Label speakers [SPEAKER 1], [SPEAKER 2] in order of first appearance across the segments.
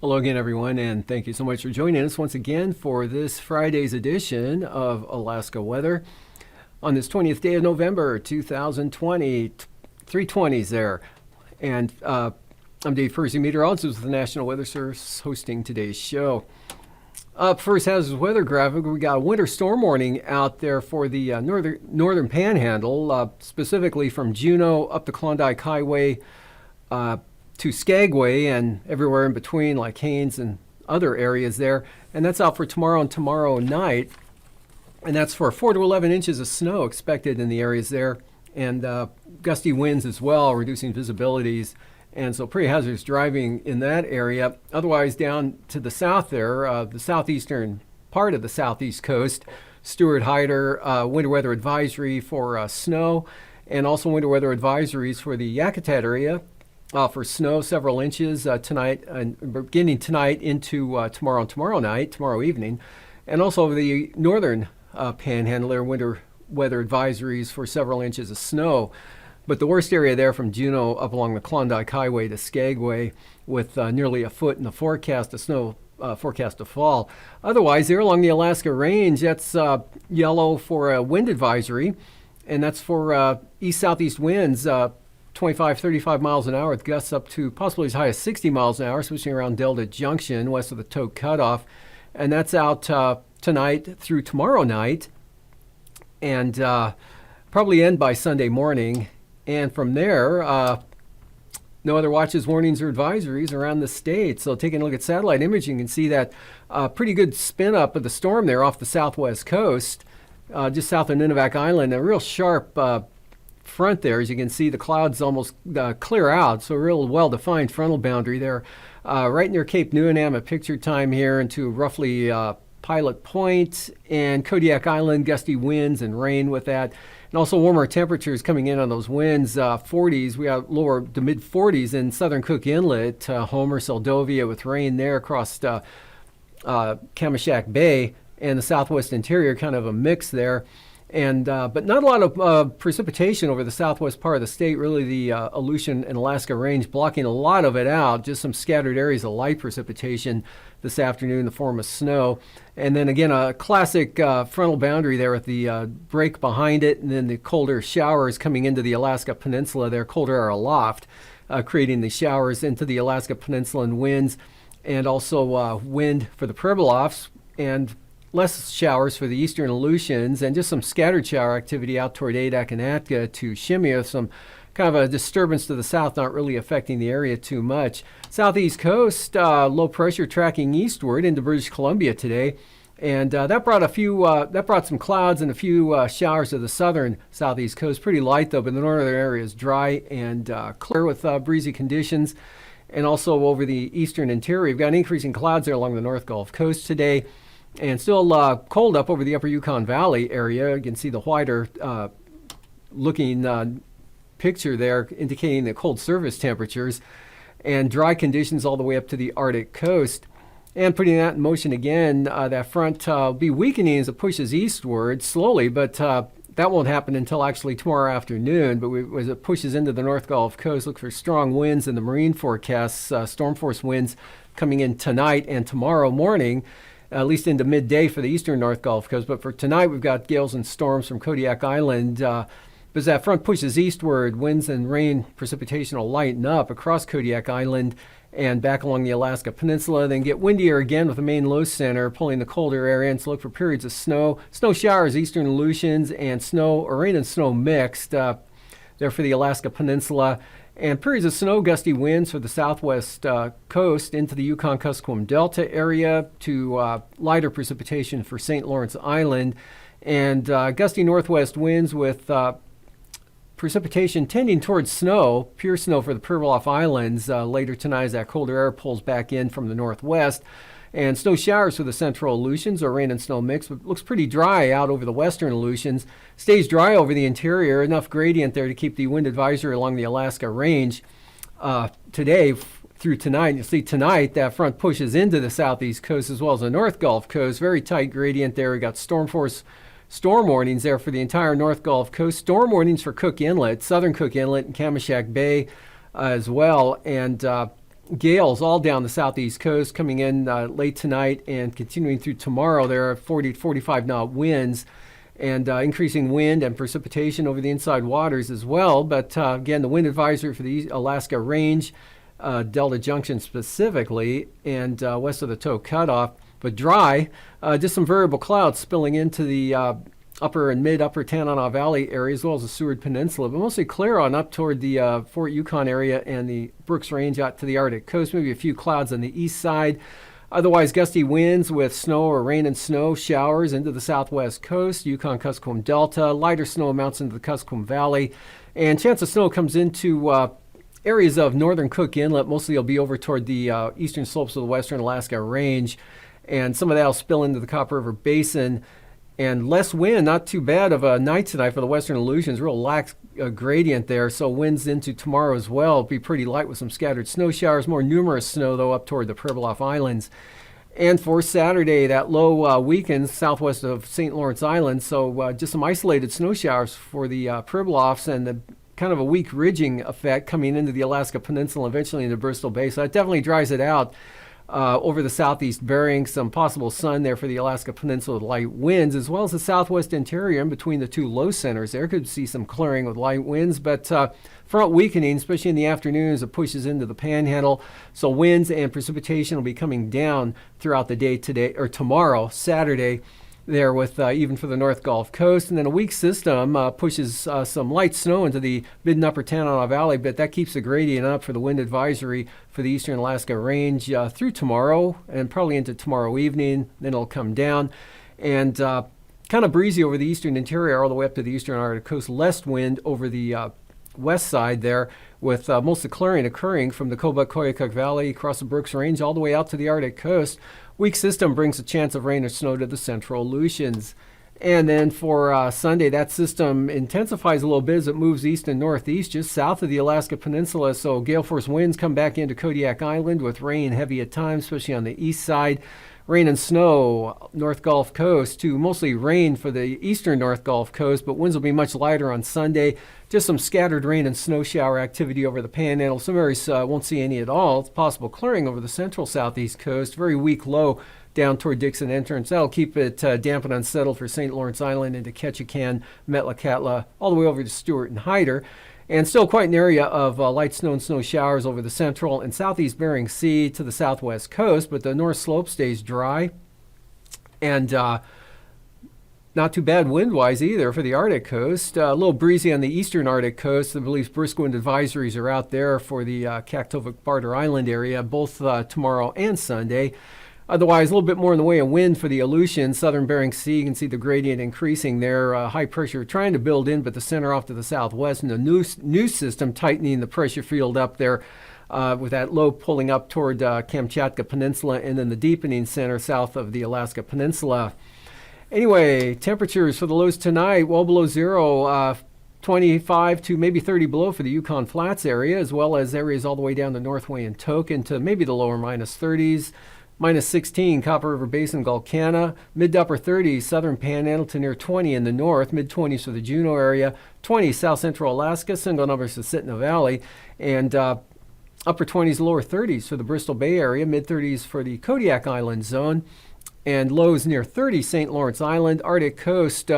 [SPEAKER 1] Hello again, everyone, and thank you so much for joining us once again for this Friday's edition of Alaska Weather on this 20th day of November, 2020, 320s there. And I'm Dave Percy, meteorologist with the National Weather Service, hosting today's show. Up first, how's this weather graphic? We got a winter storm warning out there for the northern panhandle, specifically from Juneau up the Klondike Highway, to Skagway and everywhere in between, like Haines and other areas there. And that's out for tomorrow and tomorrow night. And that's for 4 to 11 inches of snow expected in the areas there. And gusty winds as well, reducing visibilities. And so pretty hazardous driving in that area. Otherwise, down to the south there, the southeastern part of the southeast coast, Stewart Hyder, winter weather advisory for snow, and also winter weather advisories for the Yakutat area. For snow, several inches tonight, and beginning tonight into tomorrow evening. And also over the northern panhandle, there are winter weather advisories for several inches of snow. But the worst area there from Juneau up along the Klondike Highway to Skagway, with nearly a foot in the forecast of snow, forecast to fall. Otherwise, there along the Alaska Range, that's yellow for a wind advisory, and that's for east-southeast winds, 25, 35 miles an hour with gusts up to possibly as high as 60 miles an hour, switching around Delta Junction west of the Toke Cutoff. And that's out tonight through tomorrow night, and probably end by Sunday morning. And from there, no other watches, warnings, or advisories around the state. So taking a look at satellite imaging, you can see that pretty good spin up of the storm there off the southwest coast, just south of Nunivak Island. A real sharp front there. As you can see, the clouds almost clear out, so a real well-defined frontal boundary there. Right near Cape Newenham at picture time here into roughly Pilot Point and Kodiak Island, gusty winds and rain with that. And also warmer temperatures coming in on those winds, 40s. We got lower to mid 40s in southern Cook Inlet, Homer, Seldovia, with rain there across Kamishak Bay and the southwest interior, kind of a mix there. And but not a lot of precipitation over the southwest part of the state. Really, the Aleutian and Alaska Range blocking a lot of it out. Just some scattered areas of light precipitation this afternoon in the form of snow. And then again, a classic frontal boundary there with the break behind it, and then the colder showers coming into the Alaska Peninsula there, colder air aloft, creating the showers into the Alaska Peninsula and winds, and also wind for the Pribilofs, and less showers for the eastern Aleutians, and just some scattered shower activity out toward Adak and Atka to Shimei. Some kind of a disturbance to the south, not really affecting the area too much. Southeast coast, low pressure tracking eastward into British Columbia today, and that brought some clouds and a few showers to the southern southeast coast. Pretty light though, but the northern area is dry and clear with breezy conditions. And also over the eastern interior, we've got increasing clouds there along the North Gulf Coast today. And still cold up over the upper Yukon Valley area. You can see the whiter looking picture there indicating the cold surface temperatures, and dry conditions all the way up to the Arctic coast. And putting that in motion again, that front will be weakening as it pushes eastward slowly, but that won't happen until actually tomorrow afternoon. But as it pushes into the North Gulf Coast, look for strong winds in the marine forecasts, storm force winds coming in tonight and tomorrow morning, at least into midday for the eastern North Gulf Coast. But for tonight, we've got gales and storms from Kodiak Island. But as that front pushes eastward, winds and rain precipitation will lighten up across Kodiak Island and back along the Alaska Peninsula, then get windier again with the main low center pulling the colder air in. So look for periods of snow showers, eastern Aleutians, and snow or rain and snow mixed there for the Alaska Peninsula. And periods of snow, gusty winds for the southwest coast into the Yukon-Kuskokwim Delta area, to lighter precipitation for St. Lawrence Island, and gusty northwest winds with precipitation tending towards snow, pure snow for the Pribilof Islands later tonight as that colder air pulls back in from the northwest. And snow showers for the central Aleutians, or rain and snow mix. But looks pretty dry out over the western Aleutians. Stays dry over the interior, enough gradient there to keep the wind advisory along the Alaska Range today through tonight. You'll see tonight that front pushes into the southeast coast as well as the North Gulf Coast. Very tight gradient there. We got storm warnings there for the entire North Gulf Coast. Storm warnings for Cook Inlet, southern Cook Inlet, and Kamishak Bay as well. And gales all down the southeast coast coming in late tonight and continuing through tomorrow. There are 40 to 45 knot winds and increasing wind and precipitation over the inside waters as well. But again, the wind advisory for the Alaska Range, Delta Junction specifically, and west of the Toe Cutoff, but dry. Just some variable clouds spilling into the upper and mid-upper Tanana Valley area, as well as the Seward Peninsula, but mostly clear on up toward the Fort Yukon area and the Brooks Range out to the Arctic coast. Maybe a few clouds on the east side. Otherwise, gusty winds with snow or rain and snow showers into the southwest coast, Yukon-Kuskokwim Delta, lighter snow amounts into the Kuskokwim Valley, and chance of snow comes into areas of northern Cook Inlet. Mostly it'll be over toward the eastern slopes of the western Alaska Range, and some of that will spill into the Copper River Basin. And less wind, not too bad of a night tonight for the western Aleutians. Real lax gradient there, so winds into tomorrow as well. Be pretty light with some scattered snow showers. More numerous snow, though, up toward the Pribilof Islands. And for Saturday, that low weakens southwest of St. Lawrence Island, so just some isolated snow showers for the Pribilofs and the kind of a weak ridging effect coming into the Alaska Peninsula, eventually into Bristol Bay. So that definitely dries it out. Over the southeast Bering, some possible sun there for the Alaska Peninsula with light winds, as well as the southwest interior in between the two low centers. There could see some clearing with light winds, but front weakening, especially in the afternoon as it pushes into the Panhandle. So winds and precipitation will be coming down throughout the day today or tomorrow, Saturday, there with even for the North Gulf Coast. And then a weak system pushes some light snow into the mid and upper Tanana Valley, but that keeps the gradient up for the wind advisory for the eastern Alaska Range through tomorrow and probably into tomorrow evening. Then it'll come down and kind of breezy over the eastern interior all the way up to the eastern Arctic coast. Less wind over the west side there, with most of the clearing occurring from the Kobuk-Koyukuk Valley across the Brooks Range all the way out to the Arctic coast. Weak system brings a chance of rain or snow to the central Aleutians. And then for Sunday, that system intensifies a little bit as it moves east and northeast, just south of the Alaska Peninsula. So gale force winds come back into Kodiak Island with rain heavy at times, especially on the east side. Rain and snow, North Gulf Coast, to mostly rain for the eastern North Gulf Coast, but winds will be much lighter on Sunday. Just some scattered rain and snow shower activity over the Panhandle. Some areas won't see any at all. It's possible clearing over the central southeast coast. Very weak low down toward Dixon Entrance. That'll keep it damp and unsettled for St. Lawrence Island into Ketchikan, Metlakatla, all the way over to Stewart and Hyder. And still quite an area of light snow and snow showers over the central and southeast Bering Sea to the southwest coast, but the north slope stays dry. And not too bad wind-wise either for the Arctic coast. A little breezy on the eastern Arctic coast. I believe brisk wind advisories are out there for the Kaktovik-Barter Island area, both tomorrow and Sunday. Otherwise, a little bit more in the way of wind for the Aleutians. Southern Bering Sea, you can see the gradient increasing there. High pressure trying to build in, but the center off to the southwest. And the new system tightening the pressure field up there with that low pulling up toward Kamchatka Peninsula, and then the deepening center south of the Alaska Peninsula. Anyway, temperatures for the lows tonight, well below zero. 25 to maybe 30 below for the Yukon Flats area, as well as areas all the way down to Northway and Tok into maybe the lower minus 30s. Minus 16, Copper River Basin, Gulkana. Mid to upper 30s, southern Panhandle to near 20 in the north. Mid 20s for the Juneau area. 20 south central Alaska, single numbers to Sitna Valley. And upper 20s, lower 30s for the Bristol Bay area. Mid 30s for the Kodiak Island zone. And lows near 30, St. Lawrence Island. Arctic coast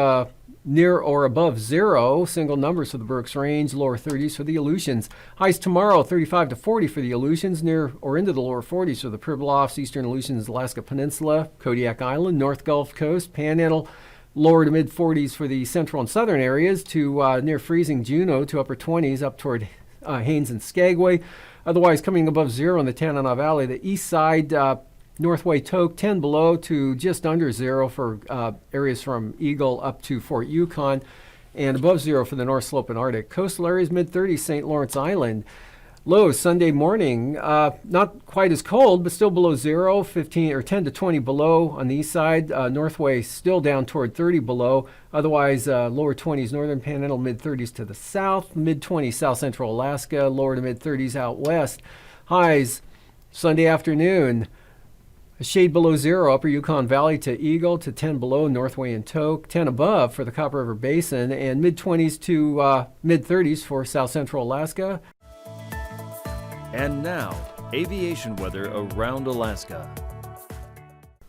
[SPEAKER 1] near or above zero, single numbers for the Brooks Range, lower 30s for the Aleutians. Highs tomorrow, 35 to 40 for the Aleutians, near or into the lower 40s for the Pribilofs, eastern Aleutians, Alaska Peninsula, Kodiak Island, North Gulf Coast, Panhandle, lower to mid 40s for the central and southern areas, to near freezing Juneau, to upper 20s up toward Haines and Skagway. Otherwise, coming above zero in the Tanana Valley, the east side, Northway Tok, 10 below to just under zero for areas from Eagle up to Fort Yukon. and above zero for the North Slope and Arctic. Coastal areas, mid-30s, St. Lawrence Island. Lows Sunday morning, not quite as cold, but still below zero, 15 or 10 to 20 below on the east side. Northway still down toward 30 below. Otherwise, lower 20s northern Panhandle, mid-30s to the south, mid-20s south central Alaska, lower to mid-30s out west. Highs Sunday afternoon, a shade below zero, upper Yukon Valley to Eagle, to 10 below Northway and Tok, 10 above for the Copper River Basin, and mid-20s to mid-30s for south central Alaska.
[SPEAKER 2] And now, aviation weather around Alaska.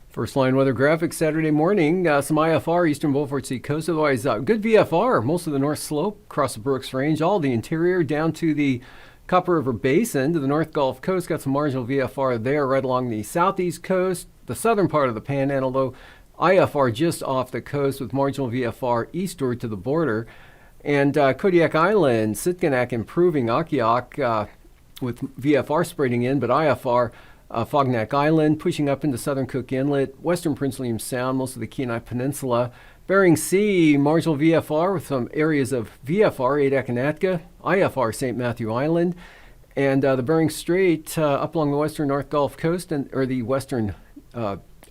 [SPEAKER 1] First line weather graphic Saturday morning. Some IFR eastern Beaufort Sea coast. Otherwise, good VFR. Most of the North Slope across the Brooks Range, all the interior down to the Copper River Basin to the North Gulf Coast. Got some marginal VFR there right along the southeast coast, the southern part of the Panhandle, though IFR just off the coast with marginal VFR eastward to the border. And Kodiak Island, Sitkinak improving, Akiak with VFR spreading in, but IFR, Fognak Island, pushing up into southern Cook Inlet, western Prince William Sound, most of the Kenai Peninsula. Bering Sea, marginal VFR with some areas of VFR, Adak, IFR, St. Matthew Island, and the Bering Strait up along the western North Gulf Coast, or the western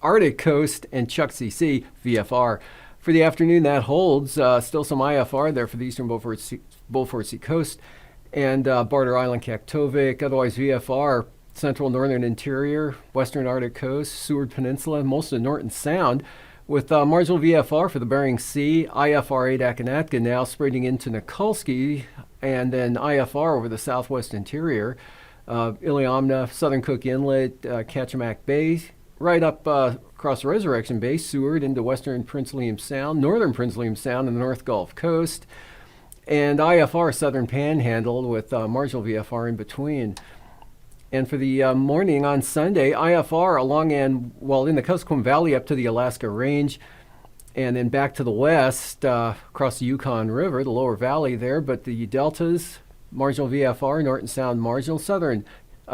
[SPEAKER 1] Arctic coast, and Chukchi Sea, VFR. For the afternoon, that holds. Still some IFR there for the eastern Beaufort Sea coast, and Barter Island, Kaktovik, otherwise VFR, central northern interior, western Arctic coast, Seward Peninsula, most of Norton Sound, with marginal VFR for the Bering Sea, IFR Adak now spreading into Nikolsky, and then IFR over the southwest interior, Iliamna, southern Cook Inlet, Kachemak Bay, right up across Resurrection Bay, Seward into western Prince William Sound, northern Prince William Sound, and the North Gulf Coast, and IFR southern Panhandle with marginal VFR in between. And for the morning on Sunday, IFR along and, in the Kuskokwim Valley up to the Alaska Range, and then back to the west across the Yukon River, the lower valley there, but the deltas, marginal VFR, Norton Sound marginal, southern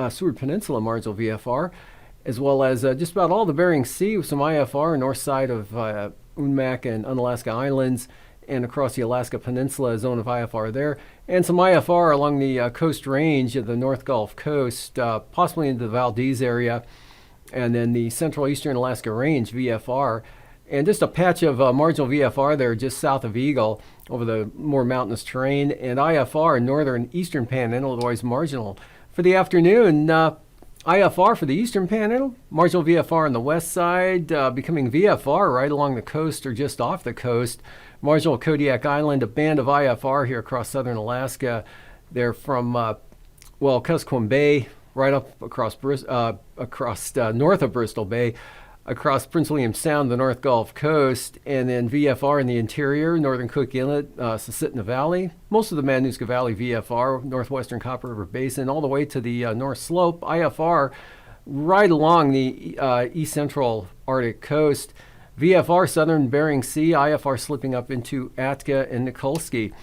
[SPEAKER 1] Seward Peninsula marginal VFR, as well as just about all the Bering Sea with some IFR north side of Unmak and Unalaska Islands, and across the Alaska Peninsula, a zone of IFR there, and some IFR along the coast range of the North Gulf Coast, possibly into the Valdez area, and then the central eastern Alaska Range, VFR, and just a patch of marginal VFR there just south of Eagle over the more mountainous terrain, and IFR northern eastern Panhandle, otherwise marginal. For the afternoon, IFR for the eastern Panhandle, marginal VFR on the west side, becoming VFR right along the coast or just off the coast. Marginal Kodiak Island, a band of IFR here across southern Alaska. They're from, Kuskokwim Bay, right up across north of Bristol Bay, across Prince William Sound, the North Gulf Coast, and then VFR in the interior, northern Cook Inlet, Susitna Valley, most of the Matanuska Valley VFR, northwestern Copper River Basin, all the way to the North Slope, IFR, right along the east central Arctic coast. VFR, southern Bering Sea, IFR slipping up into Atka and Nikolsky.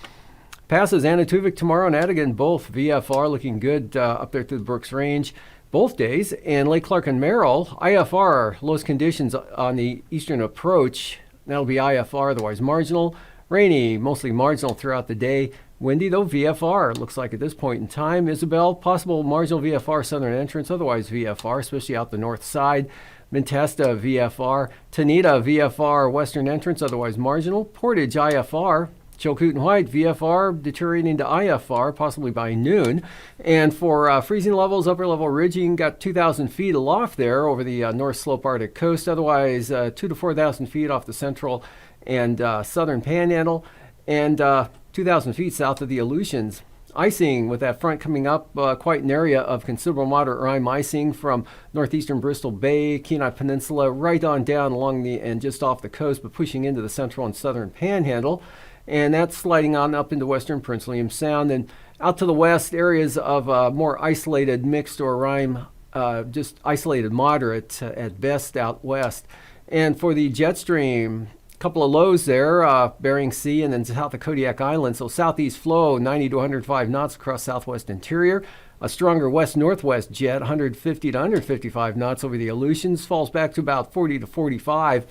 [SPEAKER 1] Passes Anatuvik tomorrow and Adigan, both VFR looking good up there through the Brooks Range both days. And Lake Clark and Merrill, IFR, lowest conditions on the eastern approach. That'll be IFR, otherwise marginal. Rainy, mostly marginal throughout the day. Windy, though, VFR, looks like at this point in time. Isabel, possible marginal VFR southern entrance, otherwise VFR, especially out the north side. Mintesta, VFR. Tanita, VFR, western entrance, otherwise marginal. Portage, IFR. Chilcoot and White, VFR, deteriorating to IFR, possibly by noon. And for freezing levels, upper level ridging, got 2,000 feet aloft there over the North Slope Arctic coast, otherwise 2,000 to 4,000 feet off the central and southern Panhandle, and 2,000 feet south of the Aleutians. Icing with that front coming up, quite an area of considerable moderate rime icing from northeastern Bristol Bay, Kenai Peninsula, right on down along the and just off the coast, but pushing into the central and southern Panhandle. And that's sliding on up into western Prince William Sound. And out to the west, areas of more isolated mixed or rime, just isolated moderate at best out west. And for the jet stream, couple of lows there, Bering Sea and then south of Kodiak Island. So southeast flow, 90 to 105 knots across southwest interior. A stronger west-northwest jet, 150 to 155 knots over the Aleutians, falls back to about 40 to 45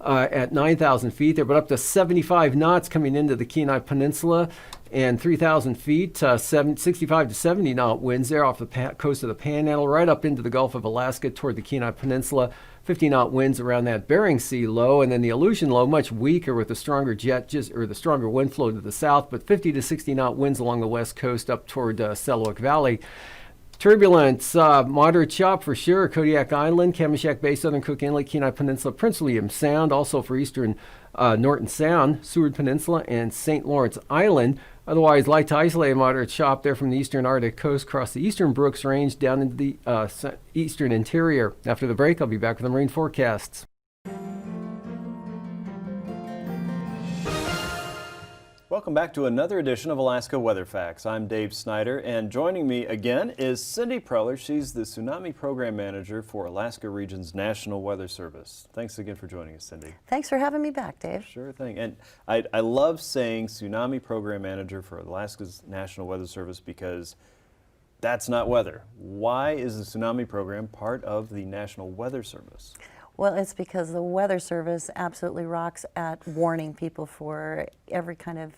[SPEAKER 1] at 9,000 feet there, but up to 75 knots coming into the Kenai Peninsula, and 3,000 feet, 65 to 70 knot winds there off the coast of the Panhandle, right up into the Gulf of Alaska toward the Kenai Peninsula. 50 knot winds around that Bering Sea low, and then the Aleutian low much weaker with the stronger the stronger wind flow to the south, but 50 to 60 knot winds along the west coast up toward Selawik Valley. Turbulence, moderate chop for sure. Kodiak Island, Kamishak Bay, Southern Cook Inlet, Kenai Peninsula, Prince William Sound, also for eastern Norton Sound, Seward Peninsula, and St. Lawrence Island. Otherwise, light to isolated moderate chop there from the eastern Arctic coast across the eastern Brooks Range down into the eastern interior. After the break, I'll be back with the marine forecasts.
[SPEAKER 2] Welcome back to another edition of Alaska Weather Facts. I'm Dave Snyder, and joining me again is Cindy Preller. She's the Tsunami Program Manager for Alaska Region's National Weather Service. Thanks again for joining us, Cindy.
[SPEAKER 3] Thanks for having me back, Dave.
[SPEAKER 2] Sure thing. And I love saying Tsunami Program Manager for Alaska's National Weather Service because that's not weather. Why is the Tsunami Program part of the National Weather Service?
[SPEAKER 3] Well, it's because the Weather Service absolutely rocks at warning people for every kind of,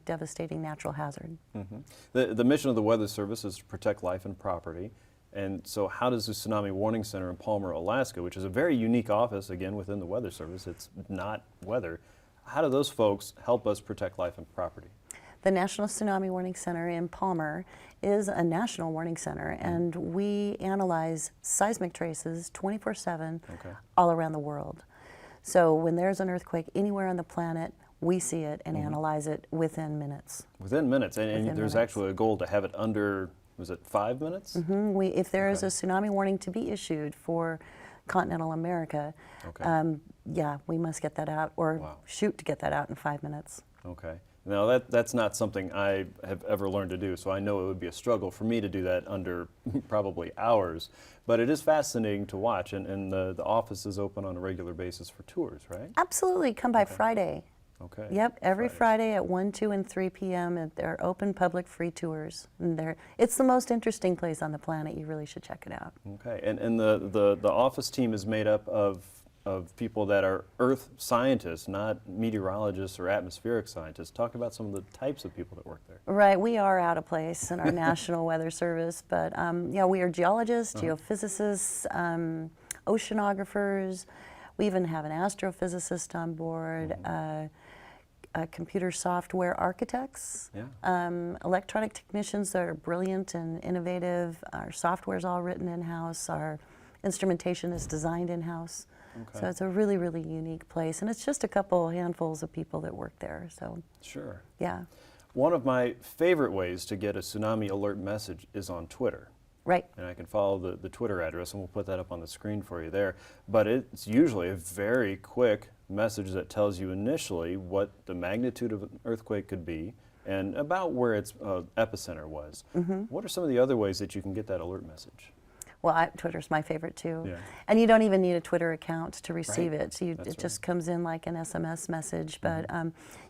[SPEAKER 3] devastating natural hazard.
[SPEAKER 2] Mm-hmm. The mission of the Weather Service is to protect life and property. And so how does the Tsunami Warning Center in Palmer, Alaska, which is a very unique office, again, within the Weather Service, it's not weather, how do those folks help us protect life and property?
[SPEAKER 3] The National Tsunami Warning Center in Palmer is a national warning center, and we analyze seismic traces 24/7 all around the world. So when there's an earthquake anywhere on the planet, we see it and analyze it within minutes.
[SPEAKER 2] Within minutes, and
[SPEAKER 3] Within
[SPEAKER 2] there's
[SPEAKER 3] minutes.
[SPEAKER 2] actually a goal to have it under, was it 5 minutes?
[SPEAKER 3] If there is a tsunami warning to be issued for continental America, we must get that out, or shoot to get that out in 5 minutes.
[SPEAKER 2] Okay. Now that's not something I have ever learned to do, so I know it would be a struggle for me to do that under probably hours, but it is fascinating to watch, and the office is open on a regular basis for tours, right?
[SPEAKER 3] Absolutely, come by Friday.
[SPEAKER 2] Okay.
[SPEAKER 3] Yep, every Friday at 1, 2, and 3 p.m. and they're open public free tours. And it's the most interesting place on the planet. You really should check it out.
[SPEAKER 2] Okay, and the office team is made up of people that are earth scientists, not meteorologists or atmospheric scientists. Talk about some of the types of people that work there.
[SPEAKER 3] Right, we are out of place in our National Weather Service, but we are geologists, geophysicists, oceanographers. We even have an astrophysicist on board, computer software architects, electronic technicians that are brilliant and innovative. Our software is all written in-house. Our instrumentation is designed in-house. So it's a really, really unique place, and it's just a couple handfuls of people that work there. So
[SPEAKER 2] sure.
[SPEAKER 3] Yeah.
[SPEAKER 2] One of my favorite ways to get a tsunami alert message is on Twitter.
[SPEAKER 3] Right.
[SPEAKER 2] And I can follow the Twitter address, and we'll put that up on the screen for you there. But it's usually a very quick message that tells you initially what the magnitude of an earthquake could be and about where its epicenter was. What are some of the other ways that you can get that alert message?
[SPEAKER 3] Well, Twitter's my favorite too.
[SPEAKER 2] Yeah.
[SPEAKER 3] And you don't even need a Twitter account to receive it. So
[SPEAKER 2] That's
[SPEAKER 3] it just comes in like an SMS message. But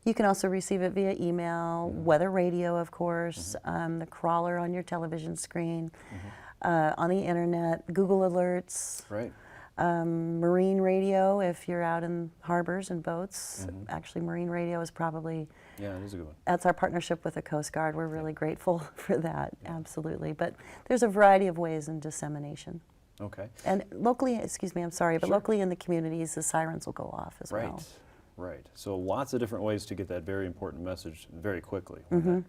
[SPEAKER 3] you can also receive it via email, weather radio, of course, the crawler on your television screen, on the internet, Google Alerts.
[SPEAKER 2] Right.
[SPEAKER 3] Marine radio if you're out in harbors and boats. Actually, marine radio is probably,
[SPEAKER 2] yeah, it is a good one.
[SPEAKER 3] That's our partnership with the Coast Guard. We're really grateful for that, absolutely. But there's a variety of ways in dissemination.
[SPEAKER 2] Okay.
[SPEAKER 3] And locally, excuse me, I'm sorry, but locally in the communities, the sirens will go off as well.
[SPEAKER 2] Right. So lots of different ways to get that very important message very quickly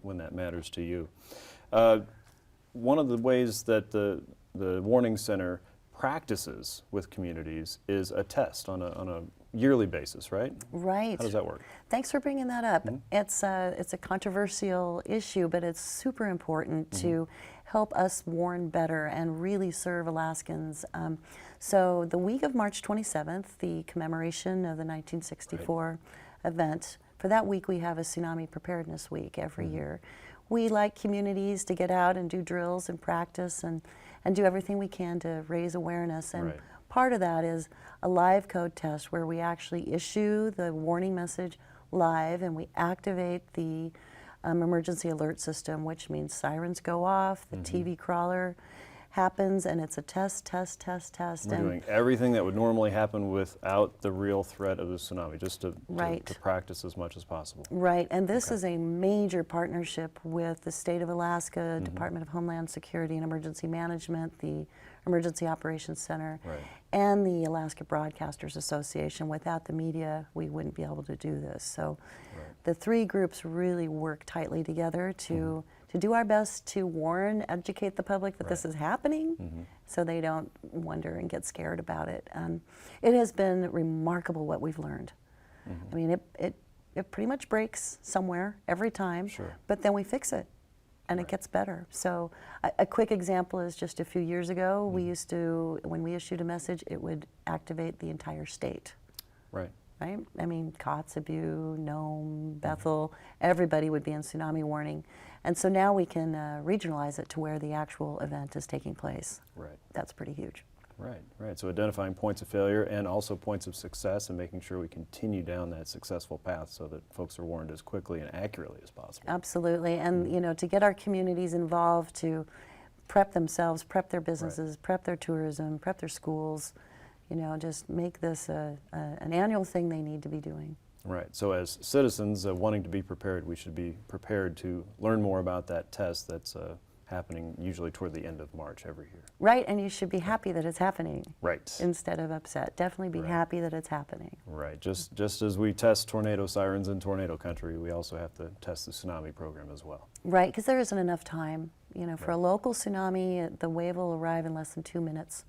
[SPEAKER 2] when that matters to you. One of the ways that the Warning Center practices with communities is a test on a yearly basis, right?
[SPEAKER 3] Right.
[SPEAKER 2] How does that work?
[SPEAKER 3] Thanks for bringing that up. It's a controversial issue, but it's super important to help us warn better and really serve Alaskans. So the week of March 27th, the commemoration of the 1964 event, for that week we have a Tsunami Preparedness Week every year. We like communities to get out and do drills and practice and do everything we can to raise awareness. And part of that is a live code test where we actually issue the warning message live and we activate the emergency alert system, which means sirens go off, the TV crawler happens, and it's a test, test, test, test.
[SPEAKER 2] We're
[SPEAKER 3] and
[SPEAKER 2] doing everything that would normally happen without the real threat of the tsunami, just to practice as much as possible.
[SPEAKER 3] Right, and this is a major partnership with the State of Alaska, Department of Homeland Security and Emergency Management, the Emergency Operations Center, and the Alaska Broadcasters Association. Without the media, we wouldn't be able to do this. So the three groups really work tightly together to do our best to warn, educate the public that this is happening, so they don't wonder and get scared about it. It has been remarkable what we've learned. I mean, it pretty much breaks somewhere every time, but then we fix it, and it gets better. So a quick example is just a few years ago, we used to, when we issued a message, it would activate the entire state. Right? I mean, Kotzebue, Nome, Bethel, everybody would be in tsunami warning. And so now we can regionalize it to where the actual event is taking place. That's pretty huge.
[SPEAKER 2] Right. So identifying points of failure and also points of success, and making sure we continue down that successful path so that folks are warned as quickly and accurately as possible.
[SPEAKER 3] Absolutely. And you know, to get our communities involved, to prep themselves, prep their businesses, prep their tourism, prep their schools, you know, just make this an annual thing they need to be doing.
[SPEAKER 2] Right. So as citizens wanting to be prepared, we should be prepared to learn more about that test that's happening usually toward the end of March every year.
[SPEAKER 3] Right, and you should be happy that it's happening.
[SPEAKER 2] Right.
[SPEAKER 3] Instead of upset. Definitely be happy that it's happening.
[SPEAKER 2] Right. Just as we test tornado sirens in tornado country, we also have to test the tsunami program as well.
[SPEAKER 3] Right, because there isn't enough time. You know, for a local tsunami, the wave will arrive in less than 2 minutes.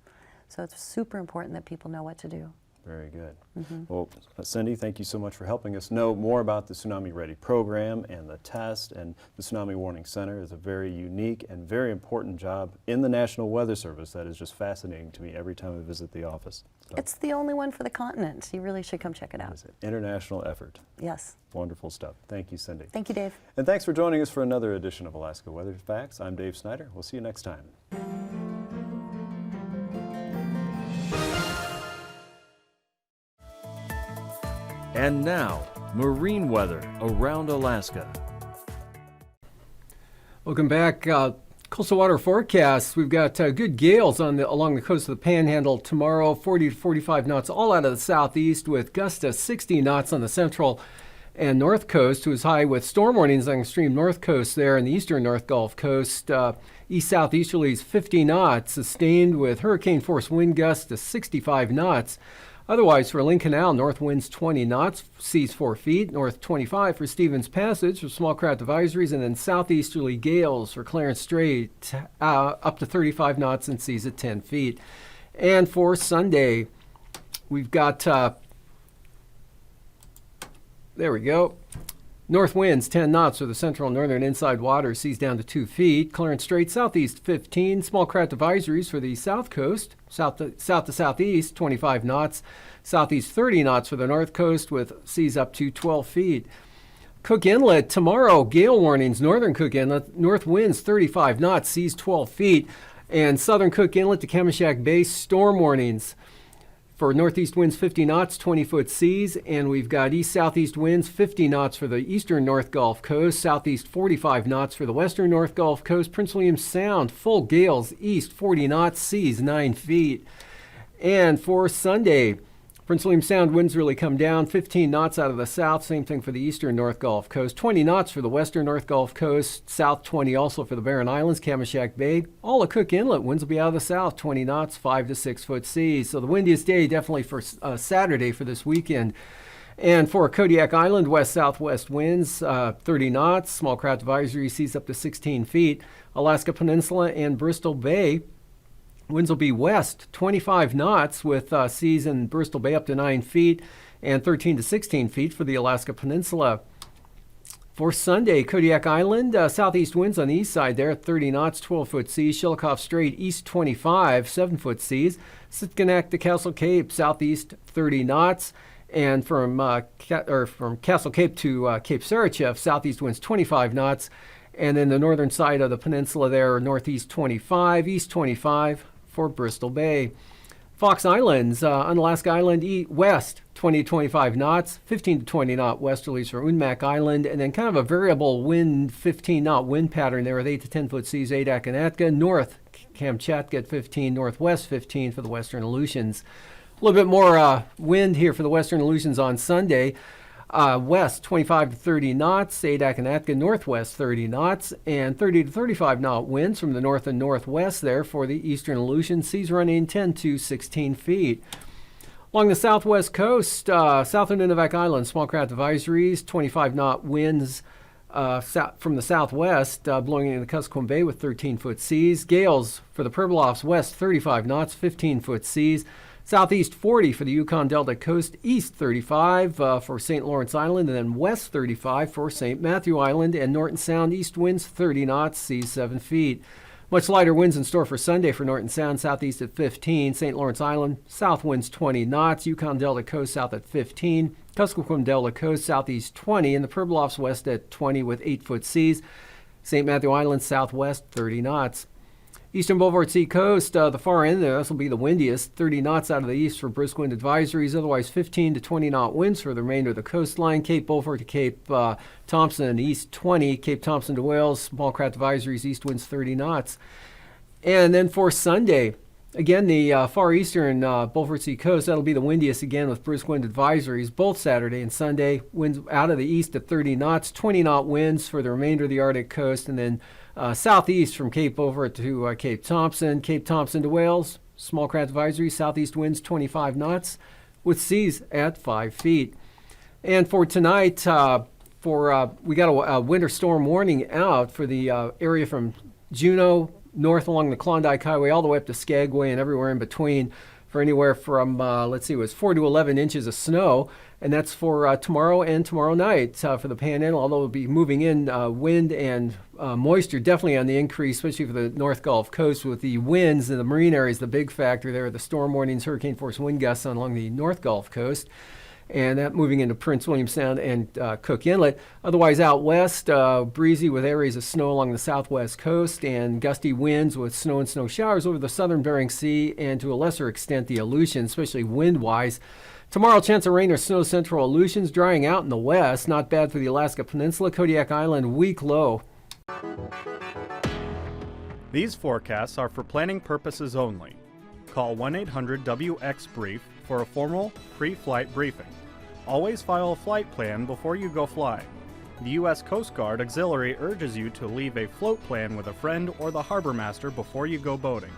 [SPEAKER 3] So it's super important that people know what to do.
[SPEAKER 2] Very good. Well, Cindy, thank you so much for helping us know more about the Tsunami Ready program and the test. And the Tsunami Warning Center is a very unique and very important job in the National Weather Service that is just fascinating to me every time I visit the office. So,
[SPEAKER 3] it's the only one for the continent. You really should come check it out.
[SPEAKER 2] It's an international effort.
[SPEAKER 3] Yes.
[SPEAKER 2] Wonderful stuff. Thank you, Cindy.
[SPEAKER 3] Thank you, Dave.
[SPEAKER 2] And thanks for joining us for another edition of Alaska Weather Facts. I'm Dave Snyder. We'll see you next time.
[SPEAKER 4] And now, marine weather around Alaska.
[SPEAKER 1] Welcome back. Coastal water forecasts. We've got good gales along the coast of the Panhandle tomorrow, 40 to 45 knots all out of the southeast, with gusts to 60 knots on the central and north coast, to as high with storm warnings on the extreme north coast there in the eastern North Gulf Coast. East-southeasterlies 50 knots, sustained with hurricane force wind gusts to 65 knots. Otherwise, for Lynn Canal, north winds 20 knots, seas 4 feet, north 25 for Stevens Passage for small craft advisories, and then southeasterly gales for Clarence Strait up to 35 knots and seas at 10 feet. And for Sunday, we've got, there we go, north winds 10 knots for the central and northern inside waters, seas down to 2 feet. Clarence Strait southeast 15, small craft advisories for the south coast, south to southeast 25 knots, southeast 30 knots for the north coast with seas up to 12 feet. Cook Inlet tomorrow, gale warnings, northern Cook Inlet, north winds 35 knots, seas 12 feet, and southern Cook Inlet to Kamishak Bay, storm warnings. For northeast winds 50 knots, 20-foot seas, and we've got east-southeast winds 50 knots for the eastern North Gulf Coast, southeast 45 knots for the western North Gulf Coast, Prince William Sound, full gales, east 40 knots, seas 9 feet. And for Sunday, Prince William Sound winds really come down, 15 knots out of the south, same thing for the eastern North Gulf Coast, 20 knots for the western North Gulf Coast, south 20 also for the Barren Islands, Kamishak Bay. All of Cook Inlet winds will be out of the south, 20 knots, 5 to 6 foot seas. So the windiest day definitely for Saturday for this weekend. And for Kodiak Island, west-southwest winds, 30 knots, small craft advisory, seas up to 16 feet. Alaska Peninsula and Bristol Bay, winds will be west, 25 knots with seas in Bristol Bay up to 9 feet and 13 to 16 feet for the Alaska Peninsula. For Sunday, Kodiak Island, southeast winds on the east side there at 30 knots, 12-foot seas. Chillicothe Strait, east 25, 7-foot seas. Sitkinak to Castle Cape, southeast 30 knots. And from Castle Cape to Cape Sarachev, southeast winds 25 knots. And then the northern side of the peninsula there, northeast 25, east 25 for Bristol Bay. Fox Islands, on Alaska Island, west 20 to 25 knots, 15 to 20 knot westerlies for Unmak Island, and then kind of a variable wind, 15 knot wind pattern there with 8 to 10 foot seas, Adak and Atka. North Kamchatka at 15, northwest 15 for the western Aleutians. A little bit more wind here for the western Aleutians on Sunday. West 25 to 30 knots, Adak and Atka northwest 30 knots, and 30 to 35 knot winds from the north and northwest there for the eastern Aleutians. Seas running 10 to 16 feet. Along the southwest coast, south of Nunivak Island, small craft advisories, 25 knot winds from the southwest blowing into the Kuskokwim Bay with 13-foot seas. Gales for the Pribilofs west 35 knots, 15-foot seas. Southeast 40 for the Yukon Delta coast, east 35 for St. Lawrence Island, and then west 35 for St. Matthew Island, and Norton Sound east winds 30 knots, seas 7 feet. Much lighter winds in store for Sunday for Norton Sound, southeast at 15, St. Lawrence Island, south winds 20 knots, Yukon Delta coast south at 15, Kuskokwim Delta coast southeast 20, and the Pribilofs west at 20 with 8-foot seas, St. Matthew Island southwest 30 knots. Eastern Boulevard Sea Coast, the far end there, this will be the windiest, 30 knots out of the east for brisk wind advisories, otherwise 15 to 20 knot winds for the remainder of the coastline. Cape Beaufort to Cape Thompson, east 20, Cape Thompson to Wales, small craft advisories, east winds 30 knots. And then for Sunday, again, the far eastern Beaufort Sea Coast, that'll be the windiest again with brisk wind advisories, both Saturday and Sunday. Winds out of the east at 30 knots, 20 knot winds for the remainder of the Arctic coast, and then southeast from Cape Beaufort to Cape Thompson to Wales, small craft advisory, southeast winds 25 knots with seas at 5 feet. And for tonight, we got a winter storm warning out for the area from Juneau north along the Klondike Highway all the way up to Skagway and everywhere in between for anywhere from, it was 4 to 11 inches of snow. And that's for tomorrow and tomorrow night for the Panhandle, although it'll be moving in wind and moisture definitely on the increase, especially for the North Gulf Coast with the winds in the marine areas. The big factor there are the storm warnings, hurricane force wind gusts along the North Gulf Coast, and that moving into Prince William Sound and Cook Inlet. Otherwise out west, breezy with areas of snow along the southwest coast and gusty winds with snow and snow showers over the southern Bering Sea and to a lesser extent the Aleutians, especially wind-wise. Tomorrow, chance of rain or snow central Aleutians, drying out in the west. Not bad for the Alaska Peninsula. Kodiak Island, weak low.
[SPEAKER 5] These forecasts are for planning purposes only. Call 1-800-WX-BRIEF for a formal pre-flight briefing. Always file a flight plan before you go flying. The U.S. Coast Guard Auxiliary urges you to leave a float plan with a friend or the harbor master before you go boating.